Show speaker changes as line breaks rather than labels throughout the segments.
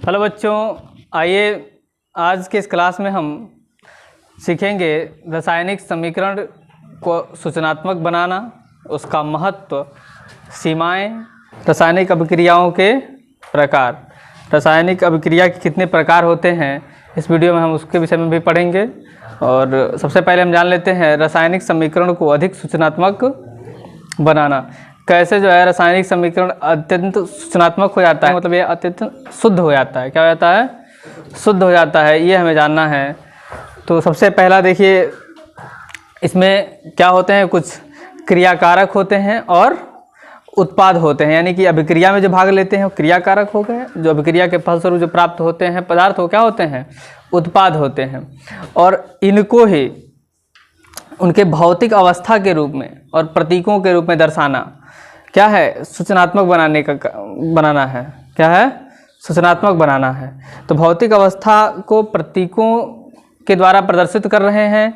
Hello बच्चों, आइए आज के इस क्लास में हम सीखेंगे रासायनिक समीकरण को सूचनात्मक बनाना, उसका महत्व, सीमाएं, रासायनिक अभिक्रियाओं के प्रकार। रासायनिक अभिक्रिया के कितने प्रकार होते हैं इस वीडियो में हम उसके विषय में भी पढ़ेंगे। और सबसे पहले हम जान लेते हैं रासायनिक समीकरण को अधिक सूचनात्मक बनाना। कैसे जो है रासायनिक समीकरण अत्यंत सूचनात्मक हो जाता है, मतलब ये अत्यंत शुद्ध हो जाता है। क्या हो जाता है? शुद्ध हो जाता है, ये हमें जानना है। तो सबसे पहला देखिए, इसमें क्या होते हैं, कुछ क्रियाकारक होते हैं और उत्पाद होते हैं। यानी कि अभिक्रिया में जो भाग लेते हैं वो क्रियाकारक हो गए, जो अभिक्रिया के फलस्वरूप जो प्राप्त होते हैं पदार्थ वो क्या होते हैं? उत्पाद होते हैं। और इनको ही उनके भौतिक अवस्था के रूप में और प्रतीकों के रूप में दर्शाना क्या है? सूचनात्मक बनाना है। क्या है? सूचनात्मक बनाना है। तो भौतिक अवस्था को प्रतीकों के द्वारा प्रदर्शित कर रहे हैं।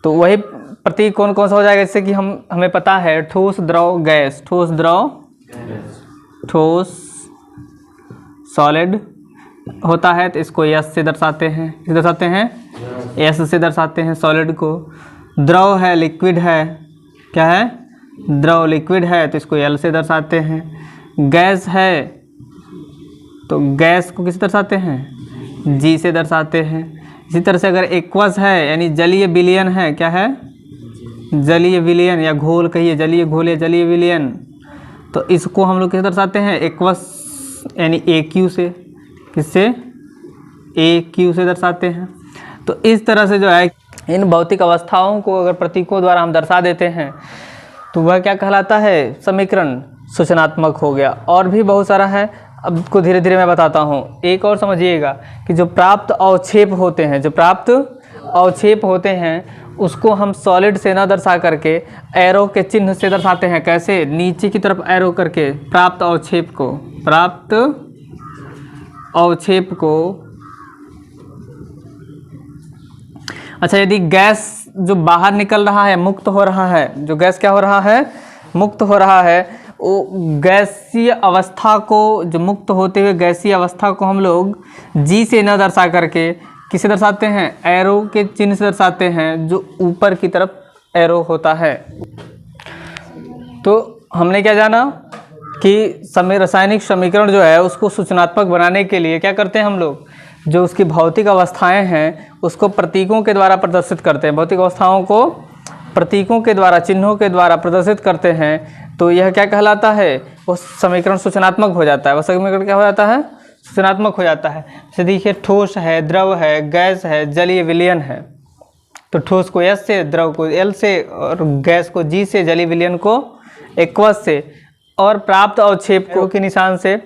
तो वही प्रतीक कौन कौन सा हो जाएगा? जैसे कि हमें पता है ठोस, द्रव, गैस। ठोस, द्रव, ठोस, सॉलिड होता है तो इसको यस से दर्शाते हैं। किस दर्शाते हैं? यस से दर्शाते हैं सॉलिड को। द्रव है, लिक्विड है। क्या है? द्रव, लिक्विड है तो इसको एल से दर्शाते हैं। गैस है तो गैस को किस दर्शाते हैं? जी से दर्शाते हैं। इसी तरह से अगर एक्वस है यानी जलीय विलयन है, क्या है? जलीय विलयन या घोल कहिए, जलीय घोल या जलीय विलयन, तो इसको हम लोग किस दर्शाते हैं? एक्वस यानी ए क्यू से। किससे? ए क्यू से दर्शाते हैं। तो इस तरह से जो है इन भौतिक अवस्थाओं को अगर प्रतीकों द्वारा हम दर्शा देते हैं तो वह क्या कहलाता है? समीकरण सूचनात्मक हो गया। और भी बहुत सारा है, अब को धीरे धीरे मैं बताता हूँ। एक और समझिएगा कि जो प्राप्त अवक्षेप होते हैं, जो प्राप्त अवक्षेप होते हैं उसको हम सॉलिड से न दर्शा करके एरो के चिन्ह से दर्शाते हैं। कैसे? नीचे की तरफ एरो करके प्राप्त अवक्षेप को, प्राप्त अवक्षेप को। अच्छा, यदि गैस जो बाहर निकल रहा है, मुक्त हो रहा है, जो गैस क्या हो रहा है? मुक्त हो रहा है, वो गैसीय अवस्था को, जो मुक्त होते हुए गैसीय अवस्था को हम लोग जी से न दर्शा करके किसे दर्शाते हैं? एरो के चिन्ह से दर्शाते हैं, जो ऊपर की तरफ एरो होता है। तो हमने क्या जाना कि रासायनिक समीकरण जो है उसको सूचनात्मक बनाने के लिए क्या करते हैं हम लोग? जो उसकी भौतिक अवस्थाएं हैं उसको प्रतीकों के द्वारा प्रदर्शित करते हैं। भौतिक अवस्थाओं को प्रतीकों के द्वारा, चिन्हों के द्वारा प्रदर्शित करते हैं। तो यह क्या कहलाता है? वो समीकरण सूचनात्मक हो जाता है। वह समीकरण क्या हो जाता है? सूचनात्मक हो जाता है। जैसे देखिए, ठोस है, द्रव है, गैस है, जलीय विलयन है। तो ठोस को एस से, द्रव को एल से और गैस को जी से, जलीय विलयन को एक्वस से, और प्राप्त अवक्षेप को के निशान से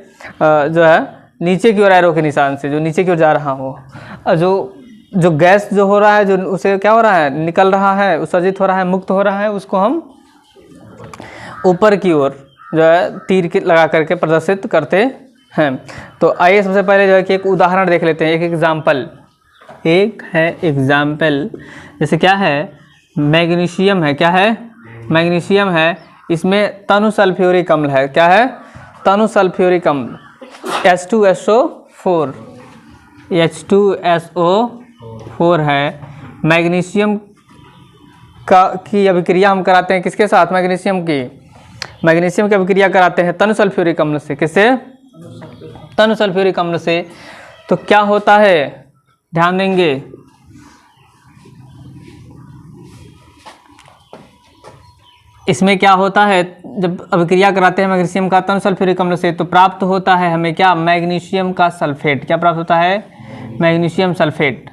जो है नीचे की ओर एरो के निशान से, जो नीचे की ओर जा रहा हो। जो गैस जो हो रहा है, जो उसे क्या हो रहा है? निकल रहा है, उत्सर्जित हो रहा है, मुक्त हो रहा है, उसको हम ऊपर की ओर जो है तीर के लगा करके प्रदर्शित करते हैं। तो आइए सबसे पहले जो है कि एक उदाहरण देख लेते हैं, एक एग्जाम्पल। एक है एग्जाम्पल, जैसे क्या है? मैग्नीशियम है। क्या है? मैग्नीशियम है। इसमें तनु सल्फ्यूरिक अम्ल है। क्या है? तनु सल्फ्यूरिक अम्ल, H2SO4, H2SO4 है। मैग्नीशियम की अभिक्रिया हम कराते हैं किसके साथ? मैग्नीशियम की अभिक्रिया कराते हैं तनु सल्फ्यूरिक अम्ल से। किससे? तनु सल्फ्यूरिक अम्ल से। तो क्या होता है? ध्यान देंगे, इसमें क्या होता है? जब अभिक्रिया कराते हैं मैग्नीशियम का तनु सल्फ्यूरिक अम्ल से तो प्राप्त होता है हमें क्या? मैग्नीशियम का सल्फेट। क्या प्राप्त होता है? Magnesium sulphate.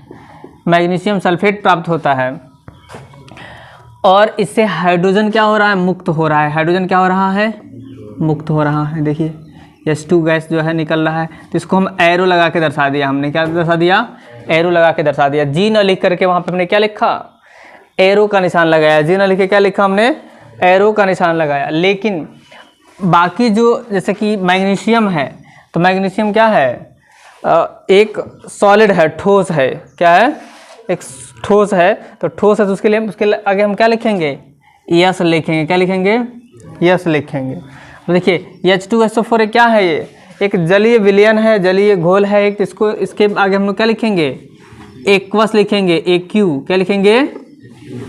मैग्नीशियम सल्फेट प्राप्त होता है। और इससे हाइड्रोजन क्या हो रहा है? मुक्त हो रहा है। हाइड्रोजन क्या हो रहा है? मुक्त हो रहा है। देखिए H2 गैस जो है निकल रहा है, तो इसको हम एरो लगा के दर्शा दिया। हमने क्या दर्शा दिया? एरो लगा के दर्शा दिया। जी न लिख करके वहाँ पे हमने क्या लिखा? एरो का निशान लगाया। जी न लिख के क्या लिखा हमने? एरो का निशान लगाया। लेकिन बाकी जो जैसे कि मैग्नीशियम है, तो मैग्नीशियम क्या है? एक सॉलिड है, ठोस है। क्या है? एक ठोस है। तो ठोस है तो उसके आगे हम क्या लिखेंगे? यस लिखेंगे। क्या लिखेंगे? यस लिखेंगे। तो देखिए H2SO4 क्या है? एक जलीय विलयन है, जलीय घोल है एक, इसको इसके आगे हम लोग क्या लिखेंगे, एक्वस लिखेंगे, AQ क्या लिखेंगे,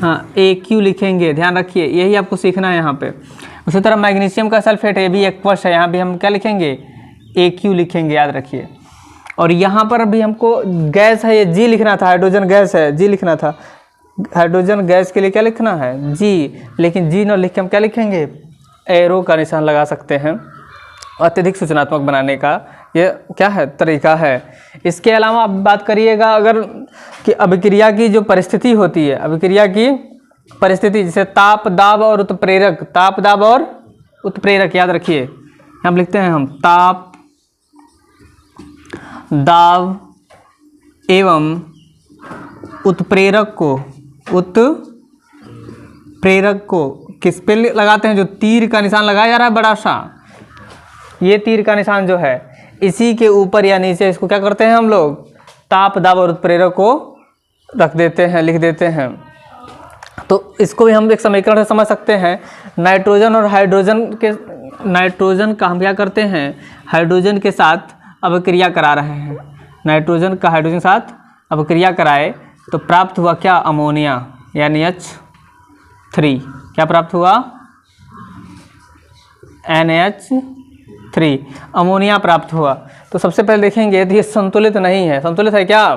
हाँ AQ लिखेंगे, ध्यान रखिए यही आपको सीखना है यहाँ पे। उसी तरह मैग्नीशियम का सल्फेट ये भी एक्वस है, यहाँ भी हम क्या लिखेंगे, AQ लिखेंगे, याद रखिए। और यहाँ पर भी हमको गैस है, ये G लिखना था, हाइड्रोजन गैस है, G लिखना था, हाइड्रोजन गैस के लिए क्या लिखना है, G, लेकिन G न लिख के हम क्या लिखेंगे, एरो का निशान लगा सकते हैं। अत्यधिक सूचनात्मक बनाने का ये क्या है, तरीका है। इसके अलावा आप बात करिएगा अगर कि अभिक्रिया की जो परिस्थिति होती है, अभिक्रिया की परिस्थिति जैसे ताप, दाब और उत्प्रेरक, ताप, दाब और उत्प्रेरक, याद रखिए हम लिखते हैं हम ताप, दाब एवं उत्प्रेरक को किस पे लगाते हैं, जो तीर का निशान लगाया जा रहा है बड़ा सा, ये तीर का निशान जो है इसी के ऊपर या नीचे इसको क्या करते हैं हम लोग, ताप, दाब और उत्प्रेरक को रख देते हैं, लिख देते हैं। तो इसको भी हम एक समीकरण से समझ सकते हैं। नाइट्रोजन और हाइड्रोजन के, नाइट्रोजन का हम क्या करते हैं, हाइड्रोजन के साथ अभिक्रिया करा रहे हैं, नाइट्रोजन का हाइड्रोजन के साथ अभिक्रिया कराए तो प्राप्त हुआ क्या, अमोनिया, यानी H3, क्या प्राप्त हुआ, NH3, अमोनिया प्राप्त हुआ। तो सबसे पहले देखेंगे तो ये संतुलित नहीं है, संतुलित है क्या,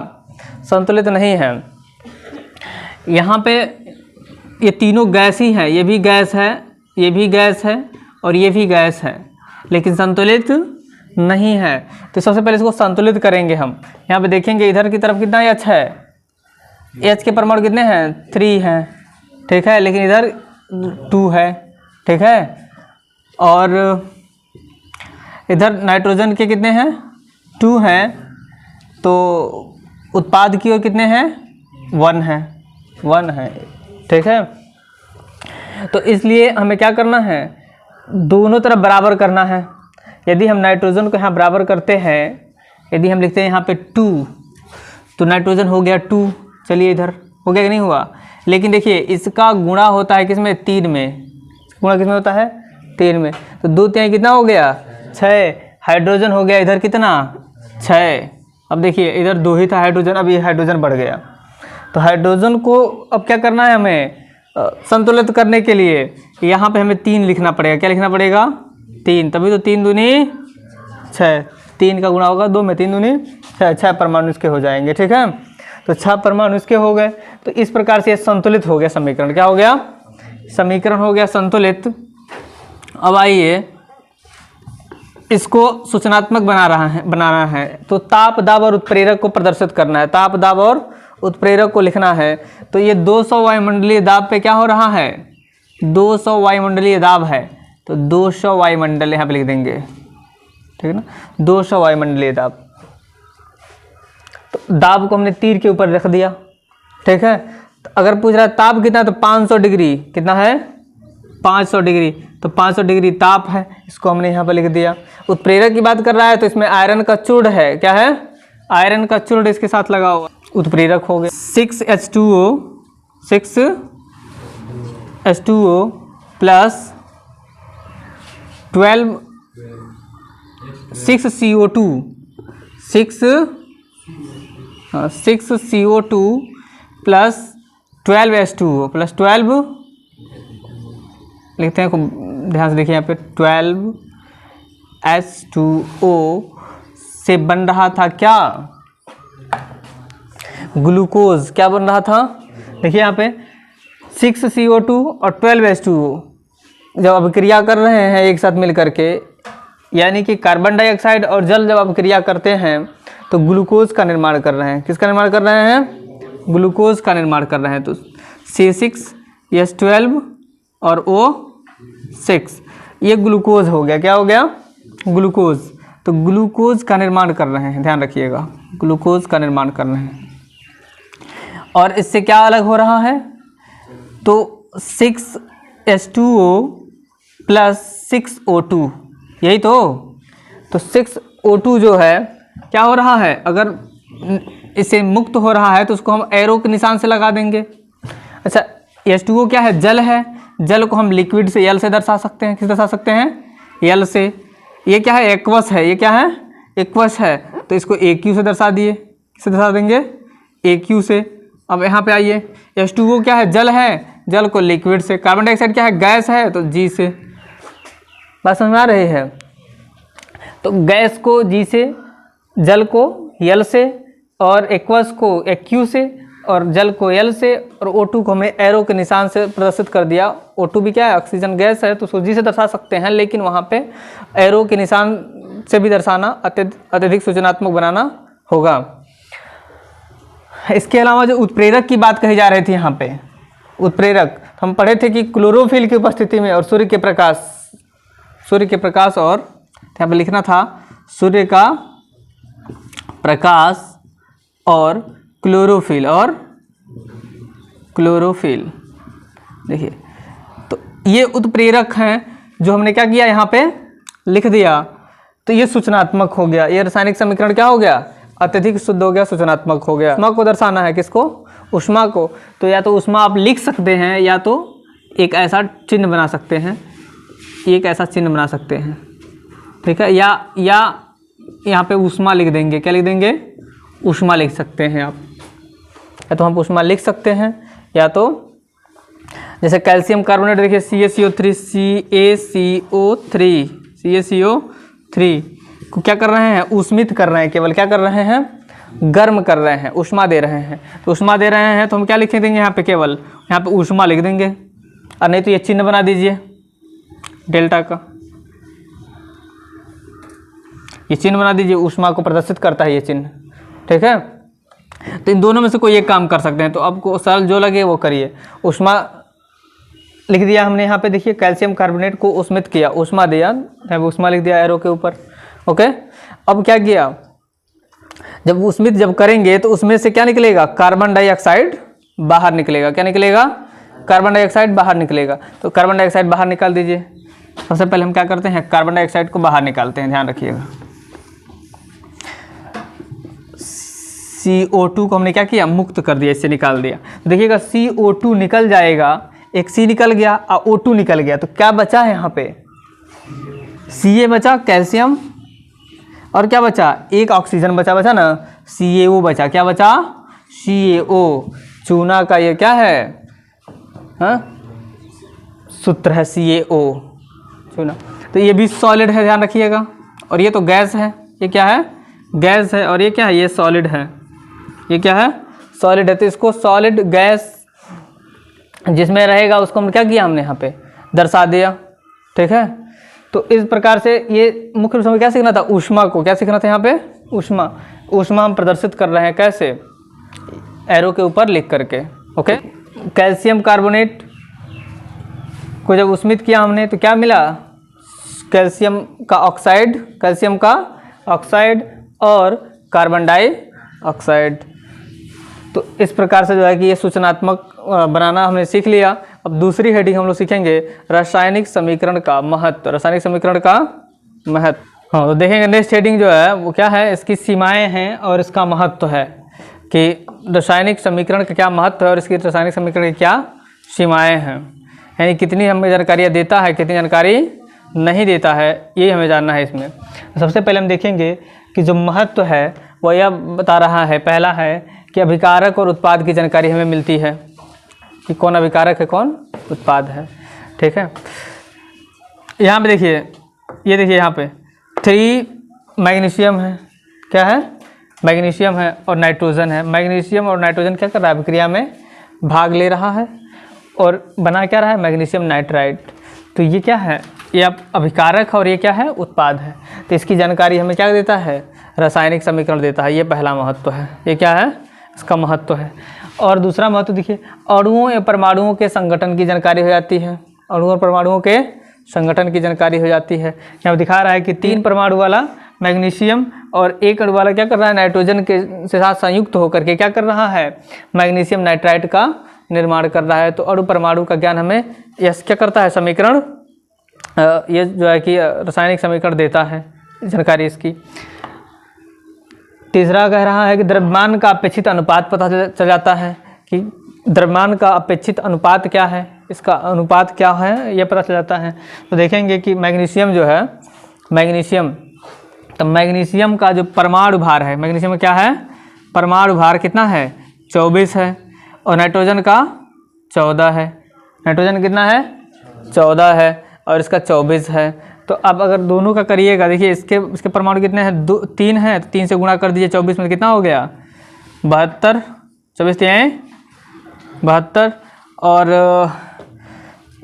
संतुलित नहीं है। यहाँ पे ये तीनों गैस ही है, ये भी गैस है, ये भी गैस है और ये भी गैस है, लेकिन संतुलित नहीं है। तो सबसे पहले इसको संतुलित करेंगे हम। यहाँ पे देखेंगे इधर की तरफ कितना H है, H के परमाणु कितने हैं, 3 हैं, ठीक है, लेकिन इधर 2 है, ठीक है, और इधर नाइट्रोजन के कितने हैं, 2 हैं, तो उत्पाद की ओर कितने हैं, 1 है, 1 है, ठीक है। तो इसलिए हमें क्या करना है, दोनों तरफ बराबर करना है। यदि हम नाइट्रोजन को यहाँ बराबर करते हैं, यदि हम लिखते हैं यहाँ पे 2, तो नाइट्रोजन हो गया 2, चलिए इधर हो गया कि नहीं हुआ, लेकिन देखिए इसका गुणा होता है किसमें, 3 में, गुणा किसमें होता है, 3 में, तो 2 3 कितना हो गया, 6, हाइड्रोजन हो गया इधर कितना, 6। अब देखिए इधर 2 ही था हाइड्रोजन, अब ये हाइड्रोजन बढ़ गया, तो हाइड्रोजन को अब क्या करना है हमें, संतुलित करने के लिए यहाँ पे हमें 3 लिखना पड़ेगा, क्या लिखना पड़ेगा, 3, तभी तो 3 दूनी 6, 3 का गुणा होगा 2 में, 3 दूनी 6, 6 परमाणु इसके हो जाएंगे, ठीक है। तो 6 परमाणु इसके हो गए, तो इस प्रकार से ये संतुलित हो गया समीकरण, क्या हो गया, समीकरण हो गया संतुलित। अब आइए इसको सूचनात्मक बनाना है, तो ताप, दाब और उत्प्रेरक को प्रदर्शित करना है, ताप, दाब और उत्प्रेरक को लिखना है। तो ये 200 वायुमंडलीय दाब पे क्या हो रहा है, 200 वायुमंडलीय दाब है, तो 200 वायुमंडल यहाँ पे लिख देंगे, ठीक है ना, 200 वायुमंडलीय दाब। तो दाब को हमने तीर के ऊपर रख दिया, ठीक है। तो अगर पूछ रहा है ताप कितना, तो 500 डिग्री, कितना है, 500 डिग्री, तो 500 डिग्री ताप है, इसको हमने यहाँ पर लिख दिया। उत्प्रेरक की बात कर रहा है तो इसमें आयरन का चूर्ण है, क्या है, आयरन का चूर्ण इसके साथ लगा हुआ, उत्प्रेरक हो गया। 6H2O plus 6CO2 plus 12H2O plus 12 लिखते हैं, ध्यान से देखिए यहाँ पे 12H2O से बन रहा था क्या, ग्लूकोज, क्या बन रहा था, देखिए यहाँ पे 6CO2 और 12H2O जब अभिक्रिया कर रहे हैं एक साथ मिल करके, यानी कि कार्बन डाइऑक्साइड और जल जब अभिक्रिया करते हैं तो ग्लूकोज का निर्माण कर रहे हैं, किसका निर्माण कर रहे हैं, ग्लूकोज का निर्माण कर रहे हैं। तो C6H12 और O6 ये ग्लूकोज हो गया, क्या हो गया, ग्लूकोज। तो ग्लूकोज का निर्माण कर रहे हैं, ध्यान रखिएगा, ग्लूकोज का निर्माण कर रहे हैं। और इससे क्या अलग हो रहा है, तो 6H2O प्लस 6O2, यही तो 6O2 जो है क्या हो रहा है, अगर इसे मुक्त हो रहा है तो उसको हम एरो के निशान से लगा देंगे। अच्छा, H2O क्या है, जल है, जल को हम लिक्विड से, एल से दर्शा सकते हैं, किस दर्शा सकते हैं, एल से। ये क्या है, एक्वस है, ये क्या है, एक्वस है, तो इसको AQ से दर्शा दिए, किससे दर्शा देंगे, AQ से। अब यहाँ पे आइए, H2O क्या है, जल है, जल को लिक्विड से। कार्बन डाइऑक्साइड क्या है, गैस है, तो G से। बात समझ में आ रही है। तो गैस को G से, जल को L से, और एक्वस को AQ से, और जल को L से, और O2 को हमने एरो के निशान से प्रदर्शित कर दिया। O2 भी क्या है, ऑक्सीजन गैस है, तो उसको G से दर्शा सकते हैं, लेकिन वहाँ पे एरो के निशान से भी दर्शाना अत्यधिक सूचनात्मक बनाना होगा। इसके अलावा जो उत्प्रेरक की बात कही जा रही थी यहाँ पे, उत्प्रेरक हम पढ़े थे कि क्लोरोफिल की उपस्थिति में और सूर्य के प्रकाश और यहाँ पे लिखना था सूर्य का प्रकाश और क्लोरोफिल देखिए, तो ये उत्प्रेरक हैं जो हमने क्या किया यहाँ पे लिख दिया, तो ये सूचनात्मक हो गया। ये रासायनिक समीकरण क्या हो गया, अत्यधिक शुद्ध हो गया, सूचनात्मक हो गया। ऊष्मा को दर्शाना है, किसको, ऊष्मा को, तो या तो ऊष्मा आप लिख सकते हैं, या तो एक ऐसा चिन्ह बना सकते हैं, एक ऐसा चिन्ह बना सकते हैं, ठीक है, या यहाँ पे ऊष्मा लिख देंगे, क्या लिख देंगे, ऊष्मा लिख सकते हैं आप, या तो हम ऊष्मा लिख सकते हैं, या तो जैसे कैल्शियम कार्बोनेट देखिए CaCO3 को क्या कर रहे हैं, ऊष्मित कर रहे हैं, केवल क्या कर रहे हैं, गर्म कर रहे हैं, ऊष्मा दे रहे हैं। तो ऊष्मा दे रहे हैं तो हम क्या लिख देंगे यहाँ पे, केवल यहाँ पे ऊष्मा लिख देंगे, और नहीं तो ये चिन्ह बना दीजिए डेल्टा का, ये चिन्ह बना दीजिए, ऊष्मा को प्रदर्शित करता है ये चिन्ह, ठीक है। तो इन दोनों में से कोई एक काम कर सकते हैं, तो आपको सरल जो लगे वो करिए। ऊष्मा लिख दिया हमने यहाँ पे, देखिए कैल्शियम कार्बोनेट को ऊष्मित किया, ऊष्मा दिया, ऊष्मा लिख दिया एरो के ऊपर, ओके। अब क्या किया, जब ऊष्मित जब करेंगे तो उसमें से क्या निकलेगा, कार्बन डाइऑक्साइड बाहर निकलेगा, क्या निकलेगा, कार्बन डाइऑक्साइड बाहर निकलेगा। तो कार्बन डाइऑक्साइड बाहर निकाल दीजिए। सबसे पहले हम क्या करते हैं, कार्बन डाइऑक्साइड को बाहर निकालते हैं, ध्यान रखिएगा। CO2 को हमने क्या किया, मुक्त कर दिया, इससे निकाल दिया। तो देखिएगा CO2 निकल जाएगा, एक C निकल गया और O2 निकल गया, तो क्या बचा है यहाँ पे, Ca बचा, कैल्शियम, और क्या बचा, एक ऑक्सीजन बचा ना, CaO बचा, क्या बचा, CaO। चूना का ये क्या है, हाँ सूत्र है CaO, चूना। तो ये भी सॉलिड है, ध्यान रखिएगा। और ये तो गैस है, ये क्या है, गैस है, और ये क्या है, ये सॉलिड है, ये क्या है, सॉलिड है। तो इसको सॉलिड गैस जिसमें रहेगा उसको हम क्या किया, हमने यहाँ पे दर्शा दिया, ठीक है। तो इस प्रकार से ये मुख्य रूप से क्या सीखना था, ऊष्मा को क्या सीखना था यहाँ पे, ऊष्मा हम प्रदर्शित कर रहे हैं, कैसे, एरो के ऊपर लिख करके, ओके। कैल्शियम कार्बोनेट को जब ऊष्मित किया हमने तो क्या मिला, कैल्शियम का ऑक्साइड और कार्बन डाइऑक्साइड। तो इस प्रकार से जो है कि ये सूचनात्मक बनाना हमने सीख लिया। अब दूसरी हेडिंग हम लोग सीखेंगे रासायनिक समीकरण का महत्व, रासायनिक समीकरण का महत्व। हाँ, तो देखेंगे नेक्स्ट हेडिंग जो है वो क्या है, इसकी सीमाएं हैं और इसका महत्व है, कि रासायनिक समीकरण का क्या महत्व है और इसकी रासायनिक समीकरण की क्या सीमाएं हैं, यानी कितनी हमें जानकारियाँ देता है, कितनी जानकारी नहीं देता है, ये हमें जानना है इसमें। सबसे पहले हम देखेंगे कि जो महत्व है वो यह बता रहा है, पहला है कि अभिकारक और उत्पाद की जानकारी हमें मिलती है, कि कौन अभिकारक है, कौन उत्पाद है, ठीक है। यहाँ पे देखिए, ये देखिए यहाँ पे 3 मैग्नीशियम है, क्या है, मैग्नीशियम है और नाइट्रोजन है। मैग्नीशियम और नाइट्रोजन क्या कर रहा है, अभिक्रिया में भाग ले रहा है और बना क्या रहा है, मैग्नीशियम नाइट्राइड। तो ये क्या है, ये अब अभिकारक है और ये क्या है, उत्पाद है। तो इसकी जानकारी हमें क्या देता है, रासायनिक समीकरण देता है। ये पहला महत्व है, ये क्या है, इसका महत्व है। और दूसरा महत्व देखिए, अणुओं या परमाणुओं के संगठन की जानकारी हो जाती है, अणुओं और परमाणुओं के संगठन की जानकारी हो जाती है। यहाँ दिखा रहा है कि 3 परमाणु वाला मैग्नीशियम और 1 अणु वाला क्या कर रहा है, नाइट्रोजन के साथ संयुक्त होकर के क्या कर रहा है, मैग्नीशियम नाइट्राइड का निर्माण कर रहा है। तो अणु परमाणु का ज्ञान हमें यह क्या करता है, समीकरण, ये जो है कि रासायनिक समीकरण देता है, जानकारी इसकी। तीसरा कह रहा है कि द्रव्यमान का अपेक्षित अनुपात पता चल जाता है, कि द्रव्यमान का अपेक्षित अनुपात क्या है, इसका अनुपात क्या है, यह पता चल जाता है। तो देखेंगे कि मैग्नीशियम जो है मैग्नीशियम, तो मैग्नीशियम का जो परमाणु भार है, मैग्नीशियम में क्या है, परमाणु भार कितना है, 24 है, और नाइट्रोजन का 14 है। नाइट्रोजन कितना है, 14 है, और इसका 24 है। तो अब अगर दोनों का करिएगा, देखिए इसके परमाणु कितने हैं, 3 हैं, तो 3 से गुणा कर दीजिए, 24 में कितना हो गया, 72, 24 3 72, और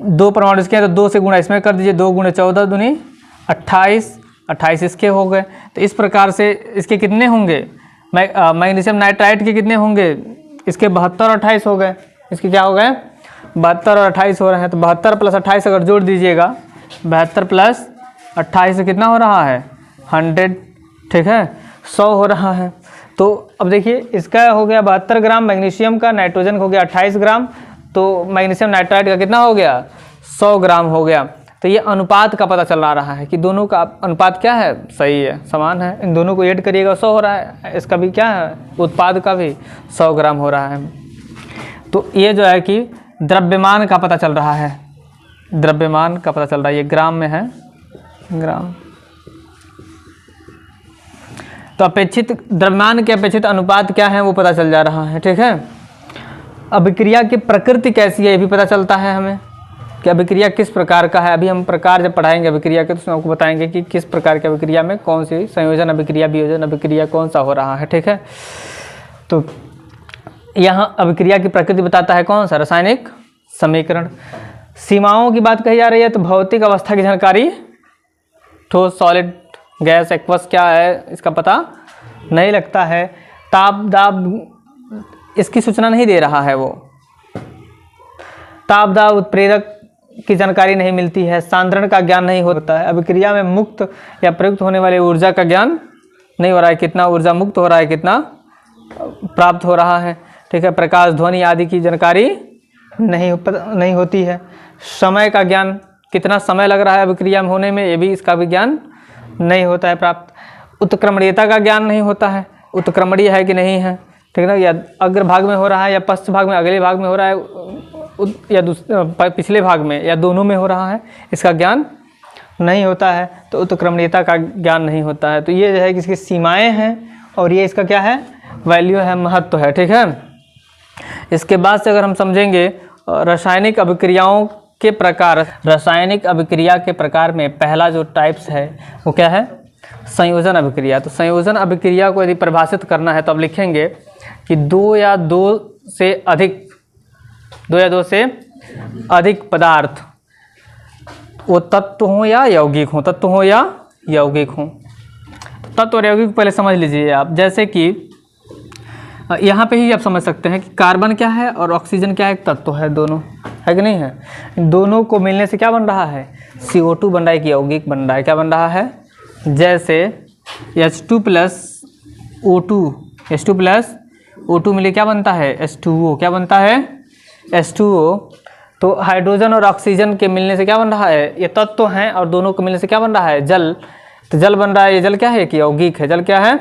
2 परमाणु इसके हैं, तो 2 से गुणा इसमें कर दीजिए, 2 गुणे 14 दूनी 28, 28 इसके हो गए। तो इस प्रकार से इसके कितने होंगे, मैग्नीशियम नाइट्राइड के कितने होंगे, इसके 72 और 28 हो गए, इसके क्या हो गए, 72 और 28 हो रहे हैं। तो 72 + 28 अगर जोड़ दीजिएगा, 72 + 28 से कितना हो रहा है, 100, ठीक है, 100 हो रहा है। तो अब देखिए इसका हो गया 72 ग्राम मैग्नीशियम का, नाइट्रोजन का हो गया 28 ग्राम, तो मैग्नीशियम नाइट्राइड का कितना हो गया, 100 ग्राम हो गया। तो ये अनुपात का पता चल रहा है कि दोनों का अनुपात क्या है, सही है, समान है। इन दोनों को ऐड करिएगा 100 हो रहा है, इसका भी क्या है, उत्पाद का भी 100 ग्राम हो रहा है। तो ये जो है कि द्रव्यमान का पता चल रहा है, द्रव्यमान का पता चल रहा है, ये ग्राम में है, ग्राम। तो अपेक्षित द्रव्यमान के अपेक्षित अनुपात क्या है वो पता चल जा रहा है, ठीक है। अभिक्रिया की प्रकृति कैसी है ये भी पता चलता है हमें, कि अभिक्रिया किस प्रकार का है। अभी हम प्रकार जब पढ़ाएंगे अभिक्रिया के, तो उसमें आपको बताएंगे कि किस प्रकार की अभिक्रिया में कौन सी संयोजन अभिक्रिया, वियोजन अभिक्रिया कौन सा हो रहा है, ठीक है। तो यहाँ अभिक्रिया की प्रकृति बताता है कौन सा, रासायनिक समीकरण। सीमाओं की बात कही जा रही है, तो भौतिक अवस्था की जानकारी, ठोस, सॉलिड, गैस, एक्वस क्या है इसका पता नहीं लगता है। ताप, दाब इसकी सूचना नहीं दे रहा है, वो ताप, दाब, उत्प्रेरक की जानकारी नहीं मिलती है, सांद्रण का ज्ञान नहीं होता है, अभिक्रिया में मुक्त या प्रयुक्त होने वाली ऊर्जा का ज्ञान नहीं हो रहा है, कितना ऊर्जा मुक्त हो रहा है, कितना प्राप्त हो रहा है, ठीक है। प्रकाश, ध्वनि आदि की जानकारी नहीं होती है। समय का ज्ञान, कितना समय लग रहा है अभिक्रिया में होने में, ये भी इसका भी ज्ञान नहीं होता है प्राप्त। उत्क्रमणीयता का ज्ञान नहीं होता है, उत्क्रमणीय है कि नहीं है, ठीक है ना, या अग्र भाग में हो रहा है, या पश्च भाग में, अगले भाग में हो रहा है, या पिछले भाग में, या दोनों में हो रहा है, इसका ज्ञान नहीं होता है। तो उत्क्रमणीयता का ज्ञान नहीं होता है। तो ये जो है कि इसकी सीमाएँ हैं, और ये इसका क्या है, वैल्यू है, महत्व है, ठीक है। इसके बाद से अगर हम समझेंगे रासायनिक अभिक्रियाओं के प्रकार, रासायनिक अभिक्रिया के प्रकार में पहला जो टाइप्स है वो क्या है, संयोजन अभिक्रिया। तो संयोजन अभिक्रिया को यदि परिभाषित करना है तो अब लिखेंगे कि 2 या 2 से अधिक पदार्थ, वो तत्व हो या यौगिक हो, तत्व हो या यौगिक हो। तत्व और यौगिक पहले समझ लीजिए आप, जैसे कि यहाँ पे ही आप समझ सकते हैं कि कार्बन क्या है और ऑक्सीजन क्या है, एक तत्व है, दोनों है कि नहीं है। दोनों को मिलने से क्या बन रहा है, CO2 बन रहा है, कि यौगिक बन रहा है, क्या बन रहा है, जैसे H2 + O2 मिले क्या बनता है, H2O, क्या बनता है, H2O। तो हाइड्रोजन और ऑक्सीजन के मिलने से क्या बन रहा है, ये तत्व हैं, और दोनों को मिलने से क्या बन रहा है, जल। तो जल बन रहा है, ये जल क्या है, कि यौगिक है, जल क्या है,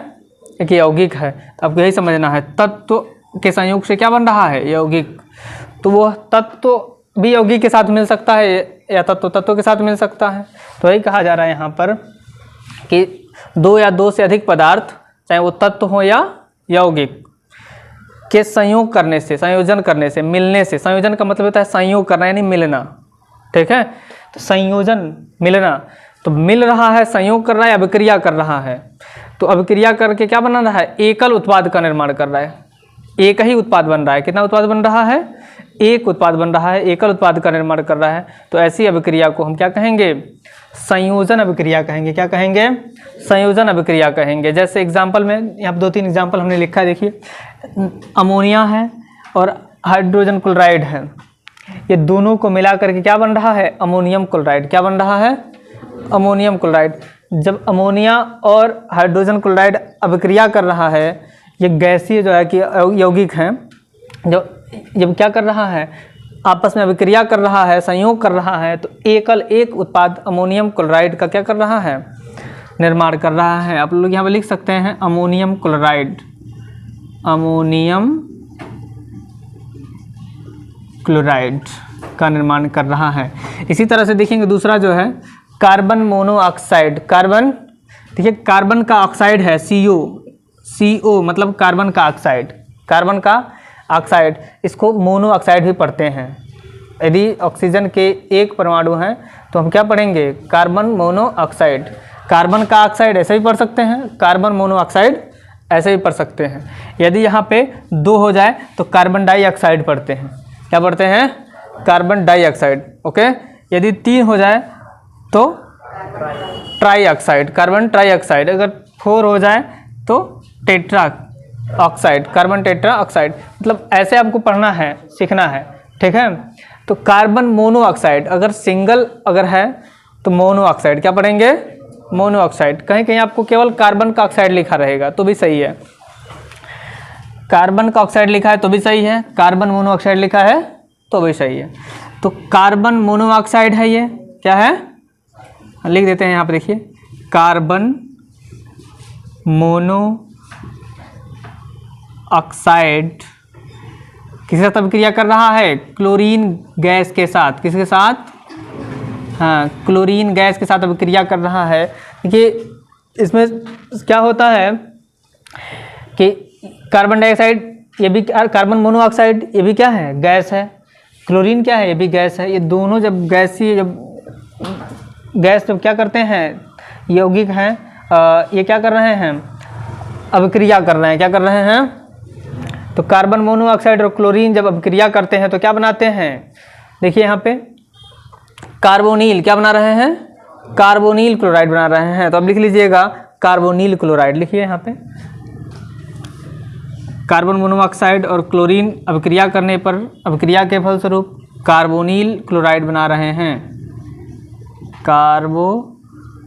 एक यौगिक है। तो आपको यही समझना है, तत्व के संयोग से क्या बन रहा है, यौगिक। तो वो तत्व भी यौगिक के साथ मिल सकता है, या तत्व के साथ मिल सकता है। तो वही कहा जा रहा है यहाँ पर कि 2 या 2 से अधिक पदार्थ, चाहे वो तत्व हो या यौगिक, के संयोग करने से, संयोजन करने से, मिलने से। संयोजन का मतलब होता है संयोग करना, यानी मिलना, ठीक है। तो संयोजन, मिलना, तो मिल रहा है, संयोग कर रहा है, अभिक्रिया कर रहा है। तो अभिक्रिया करके क्या बना रहा है, एकल उत्पाद का निर्माण कर रहा है, एक ही उत्पाद बन रहा है। कितना उत्पाद बन रहा है, एक उत्पाद बन रहा है, एकल उत्पाद का निर्माण कर रहा है। तो ऐसी अभिक्रिया को हम क्या कहेंगे, संयोजन अभिक्रिया कहेंगे। क्या कहेंगे, संयोजन अभिक्रिया कहेंगे। जैसे एग्जाम्पल में यहाँ 2-3 एग्जाम्पल हमने लिखा है, देखिए अमोनिया है और हाइड्रोजन क्लोराइड है, ये दोनों को मिला करके क्या बन रहा है, अमोनियम क्लोराइड। क्या बन रहा है, अमोनियम क्लोराइड। जब अमोनिया और हाइड्रोजन क्लोराइड अभिक्रिया कर रहा है, ये गैसीय जो है कि यौगिक हैं, जब क्या कर रहा है, आपस में अभिक्रिया कर रहा है, संयोग कर रहा है, तो एक उत्पाद अमोनियम क्लोराइड का क्या कर रहा है, निर्माण कर रहा है। आप लोग यहाँ पर लिख सकते हैं अमोनियम क्लोराइड, अमोनियम क्लोराइड का निर्माण कर रहा है। इसी तरह से देखेंगे दूसरा जो है कार्बन मोनोऑक्साइड, कार्बन, देखिए कार्बन का ऑक्साइड है CO मतलब कार्बन का ऑक्साइड, कार्बन का ऑक्साइड, इसको मोनोऑक्साइड भी पढ़ते हैं। यदि ऑक्सीजन के एक परमाणु हैं तो हम क्या पढ़ेंगे, कार्बन मोनोऑक्साइड। कार्बन का ऑक्साइड ऐसे भी पढ़ सकते हैं, कार्बन मोनोऑक्साइड ऐसे भी पढ़ सकते हैं। यदि यहाँ पे 2 हो जाए तो कार्बन डाइऑक्साइड पढ़ते हैं, क्या पढ़ते हैं, कार्बन डाइऑक्साइड, ओके। यदि 3 हो जाए तो ट्राई ऑक्साइड, कार्बन ट्राइऑक्साइड। अगर 4 हो जाए तो tetra oxide, carbon tetra oxide. मतलब ऐसे आपको पढ़ना है, सीखना है, ठीक है। तो कार्बन मोनोऑक्साइड अगर सिंगल अगर है तो मोनोऑक्साइड क्या पढ़ेंगे, मोनोऑक्साइड। कहीं कहीं आपको केवल कार्बन का ऑक्साइड लिखा रहेगा तो भी सही है, कार्बन का ऑक्साइड लिखा है तो भी सही है, कार्बन मोनोऑक्साइड लिखा है तो भी सही है। तो कार्बन मोनोऑक्साइड है, ये क्या है, लिख देते हैं यहाँ पर, देखिए कार्बन मोनोऑक्साइड किसके साथ अभिक्रिया कर रहा है, क्लोरीन गैस के साथ, किसके साथ, हाँ क्लोरीन गैस के साथ अभिक्रिया कर रहा है। देखिए इसमें क्या होता है कि कार्बन डाइऑक्साइड ये भी, कार्बन मोनोऑक्साइड ये भी क्या है, गैस है, क्लोरीन क्या है, ये भी गैस है। ये दोनों जब गैसीय, गैस जब क्या करते हैं, यौगिक हैं, ये क्या कर रहे हैं, अभिक्रिया कर रहे हैं, क्या कर रहे हैं। तो कार्बन मोनोऑक्साइड और क्लोरीन जब अभिक्रिया करते हैं तो क्या बनाते हैं, देखिए यहाँ पे कार्बोनिल क्या बना रहे हैं, कार्बोनिल क्लोराइड बना रहे हैं। तो अब लिख लीजिएगा कार्बोनिल क्लोराइड, लिखिए यहाँ पे कार्बन मोनोऑक्साइड और क्लोरीन अभिक्रिया करने पर, अभिक्रिया के फलस्वरूप कार्बोनिल क्लोराइड बना रहे हैं, कार्बोनिल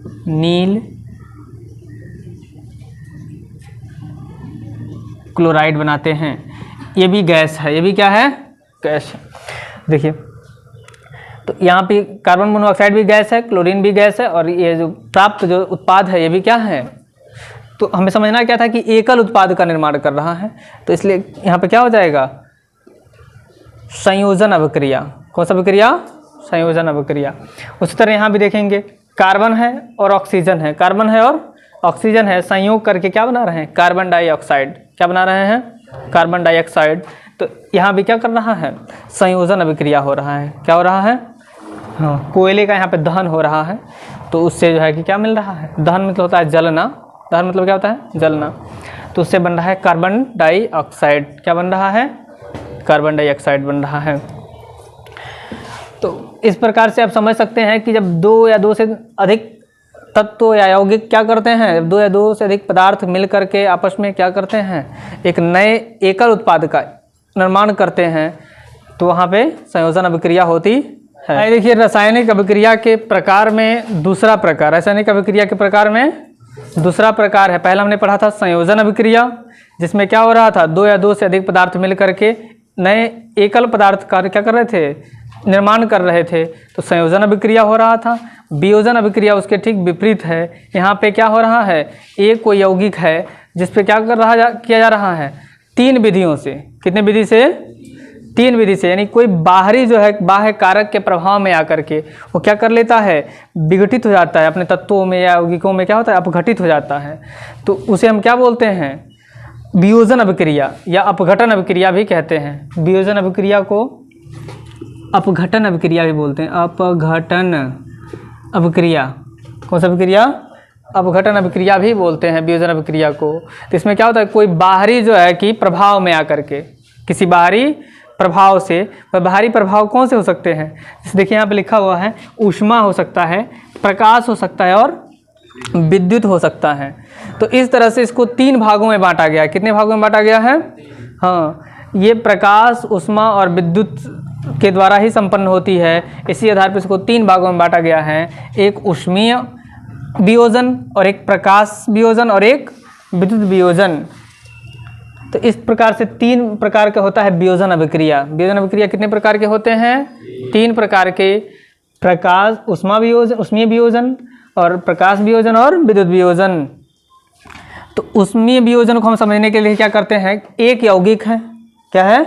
क्लोराइड बनाते हैं। ये भी गैस है, ये भी क्या है, गैस है। देखिए तो यहाँ पे कार्बन मोनोऑक्साइड भी गैस है, क्लोरीन भी गैस है, और ये जो प्राप्त जो उत्पाद है ये भी क्या है। तो हमें समझना क्या था कि एकल उत्पाद का निर्माण कर रहा है, तो इसलिए यहाँ पे क्या हो जाएगा, संयोजन अभिक्रिया। कौन सा अभिक्रिया, संयोजन अभिक्रिया। उसी तरह यहाँ भी देखेंगे कार्बन है और ऑक्सीजन है, कार्बन है और ऑक्सीजन है, संयोग करके क्या बना रहे हैं, कार्बन डाइऑक्साइड, क्या बना रहे हैं, कार्बन डाइऑक्साइड। तो यहाँ भी क्या कर रहा है, संयोजन अभिक्रिया हो रहा है। क्या हो रहा है, हाँ कोयले का यहाँ पे दहन हो रहा है, तो उससे जो है कि क्या मिल रहा है, दहन मतलब होता है जलना, दहन मतलब क्या होता है, जलना। तो उससे बन रहा है कार्बन डाइऑक्साइड, क्या बन रहा है, कार्बन डाइऑक्साइड बन रहा है। तो इस प्रकार से आप समझ सकते हैं कि जब 2 या 2 से अधिक तत्व या यौगिक क्या करते हैं, जब 2 या 2 से अधिक पदार्थ मिल करके आपस में क्या करते हैं, एक नए एकल उत्पाद का निर्माण करते हैं, तो वहाँ पे संयोजन अभिक्रिया होती है। देखिए रासायनिक अभिक्रिया के प्रकार में दूसरा प्रकार, रासायनिक अभिक्रिया के प्रकार में दूसरा प्रकार है। पहला हमने पढ़ा था संयोजन अभिक्रिया, जिसमें क्या हो रहा था, 2 या 2 से अधिक पदार्थ मिल करके नए एकल पदार्थ का क्या कर रहे थे, निर्माण कर रहे थे, तो संयोजन अभिक्रिया हो रहा था। वियोजन अभिक्रिया उसके ठीक विपरीत है। यहाँ पे क्या हो रहा है, एक कोई यौगिक है जिस पे क्या किया जा रहा है, 3 विधियों से, कितने विधि से, 3 विधि से, यानी कोई बाहरी जो है, बाह्य कारक के प्रभाव में आकर के वो क्या कर लेता है, विघटित हो जाता है, अपने तत्वों में या यौगिकों में क्या होता है, अपघटित हो जाता है। तो उसे हम क्या बोलते हैं, वियोजन अभिक्रिया या अपघटन अभिक्रिया भी कहते हैं। वियोजन अभिक्रिया को अपघटन अभिक्रिया भी बोलते हैं, अपघटन अभिक्रिया। कौन सा अभिक्रिया, अपघटन अभिक्रिया भी बोलते हैं वियोजन अभिक्रिया को। तो इसमें क्या होता है, कोई बाहरी जो है कि प्रभाव में आकर के, किसी बाहरी प्रभाव से, वह बाहरी प्रभाव कौन से हो सकते हैं, जैसे देखिए यहाँ पे लिखा हुआ है, ऊष्मा हो सकता है, प्रकाश हो सकता है और विद्युत हो सकता है। तो इस तरह से इसको 3 भागों में बांटा गया है। कितने भागों में बांटा गया है, हाँ ये प्रकाश, ऊष्मा और विद्युत के द्वारा ही संपन्न होती है। इसी आधार पर इसको 3 भागों में बांटा गया है, एक ऊष्मीय वियोजन और एक प्रकाश वियोजन और एक विद्युत वियोजन। तो इस प्रकार से 3 प्रकार का होता है वियोजन अभिक्रिया। वियोजन अभिक्रिया कितने प्रकार के होते हैं, 3 प्रकार के, प्रकाश, ऊष्मा वियोजन, ऊष्मीय वियोजन और प्रकाश वियोजन और विद्युत वियोजन। तो ऊष्मीय वियोजन को हम समझने के लिए क्या करते हैं, एक यौगिक है, क्या है,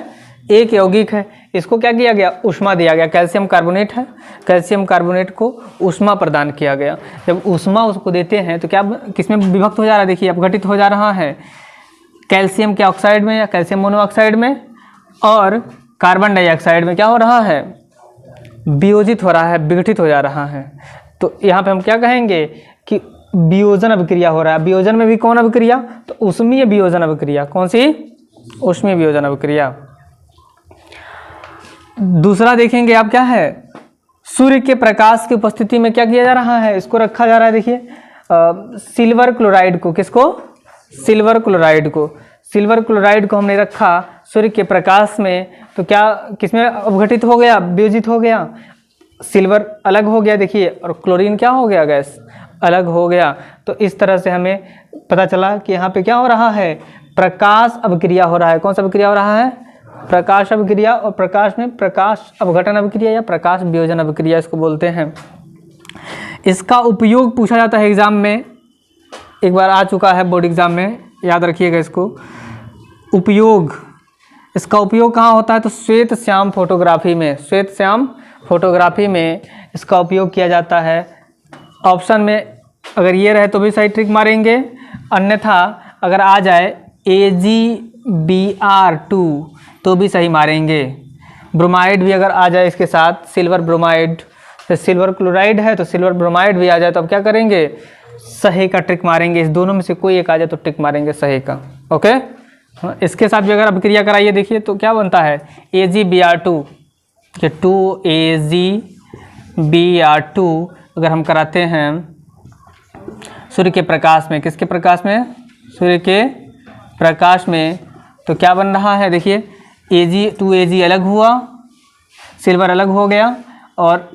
एक यौगिक है, इसको क्या किया गया, ऊष्मा दिया गया। कैल्शियम कार्बोनेट है, कैल्शियम कार्बोनेट को ऊष्मा प्रदान किया गया। जब ऊष्मा उसको देते हैं तो क्या किसमें विभक्त हो जा रहा है, देखिए अपघटित हो जा रहा है कैल्शियम के ऑक्साइड में या कैल्शियम मोनोऑक्साइड में, और कार्बन डाइऑक्साइड में क्या हो रहा है, वियोजित हो रहा है, विघटित हो जा रहा है। तो यहाँ पे हम क्या कहेंगे कि वियोजन अभिक्रिया हो रहा है। वियोजन में भी कौन अभिक्रिया, तो ऊष्मीय वियोजन अभिक्रिया। कौन सी, ऊष्मीय वियोजन अभिक्रिया। दूसरा देखेंगे आप क्या है, सूर्य के प्रकाश की उपस्थिति में क्या किया जा रहा है, इसको रखा जा रहा है। देखिए सिल्वर क्लोराइड को, किसको, सिल्वर क्लोराइड को, सिल्वर क्लोराइड को हमने रखा सूर्य के प्रकाश में, तो क्या किसमें अवघटित हो गया, वियोजित हो गया, सिल्वर अलग हो गया देखिए, और क्लोरीन क्या हो गया, गैस अलग हो गया। तो इस तरह से हमें पता चला कि यहाँ पे क्या हो रहा है, प्रकाश अभिक्रिया हो रहा है। कौन सा अभिक्रिया हो रहा है, प्रकाश अभिक्रिया। और प्रकाश में प्रकाश अपघटन अभिक्रिया या प्रकाश वियोजन अभिक्रिया इसको बोलते हैं। इसका उपयोग पूछा जाता है एग्जाम में, एक बार आ चुका है बोर्ड एग्जाम में, याद रखिएगा इसको। उपयोग, इसका उपयोग कहाँ होता है, तो श्वेत श्याम फोटोग्राफी में, श्वेत श्याम फोटोग्राफी में इसका उपयोग किया जाता है। ऑप्शन में अगर ये रहे तो भी सही ट्रिक मारेंगे, अन्यथा अगर आ जाए AgBr2 तो भी सही मारेंगे। ब्रोमाइड भी अगर आ जाए इसके साथ, सिल्वर ब्रोमाइड, तो सिल्वर क्लोराइड है तो सिल्वर ब्रोमाइड भी आ जाए तो अब क्या करेंगे, सही का ट्रिक मारेंगे। इस दोनों में से कोई एक आ जाए तो ट्रिक मारेंगे सही का। ओके, इसके साथ भी अगर अभिक्रिया कराइए देखिए तो क्या बनता है, AgBr2, 2AgBr2 अगर हम कराते हैं सूर्य के प्रकाश में, किसके प्रकाश में, सूर्य के प्रकाश में, तो क्या बन रहा है देखिए, Ag अलग हुआ, सिल्वर अलग हो गया, और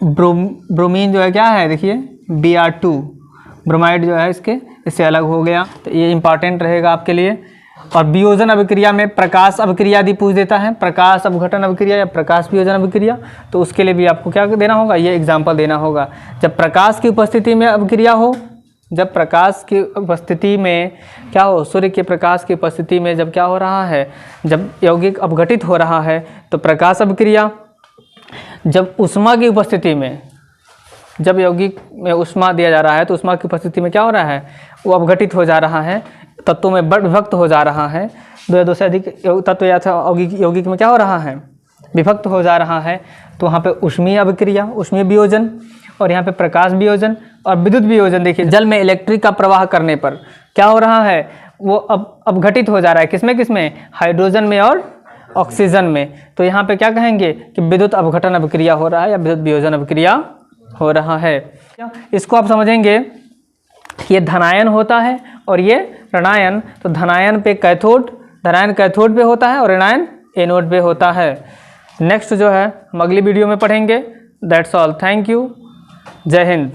ब्रोमीन जो है क्या है देखिए Br2, ब्रोमाइड जो है इससे अलग हो गया। तो ये इंपॉर्टेंट रहेगा आपके लिए। और वियोजन अभिक्रिया में प्रकाश अभिक्रिया यदि पूछ देता है, प्रकाश अपघटन अभिक्रिया या प्रकाश वियोजन अभिक्रिया, तो उसके लिए भी आपको क्या देना होगा, ये एग्जाम्पल देना होगा। जब प्रकाश की उपस्थिति में अभिक्रिया हो, जब प्रकाश की उपस्थिति में क्या हो, सूर्य के प्रकाश की उपस्थिति में जब क्या हो रहा है, जब यौगिक अपघटित हो रहा है तो प्रकाश अभिक्रिया। जब ऊष्मा की उपस्थिति में, जब यौगिक में ऊष्मा दिया जा रहा है तो ऊष्मा की उपस्थिति में क्या हो रहा है, वो अपघटित हो जा रहा है, तत्वों में विभक्त हो जा रहा है, दो से अधिक तत्व या यौगिक में क्या हो रहा है, विभक्त हो जा रहा है। तो वहाँ पे ऊष्मीय अभिक्रिया, ऊष्मीय वियोजन, और यहाँ पे प्रकाश वियोजन और विद्युत वियोजन। देखिए जल में इलेक्ट्रिक का प्रवाह करने पर क्या हो रहा है, वो अपघटित हो जा रहा है, किसमें किसमें, हाइड्रोजन में और ऑक्सीजन में। तो यहाँ पे क्या कहेंगे कि विद्युत अपघटन अभिक्रिया हो रहा है या विद्युत वियोजन अभिक्रिया हो रहा है। इसको आप समझेंगे, ये धनायन होता है और ये ऋणायन। तो धनायन पे कैथोड, धनायन कैथोड पे होता है और ऋणायन एनोड पे होता है। नेक्स्ट जो है हम अगली वीडियो में पढ़ेंगे। दैट्स ऑल, थैंक यू, जय हिंद।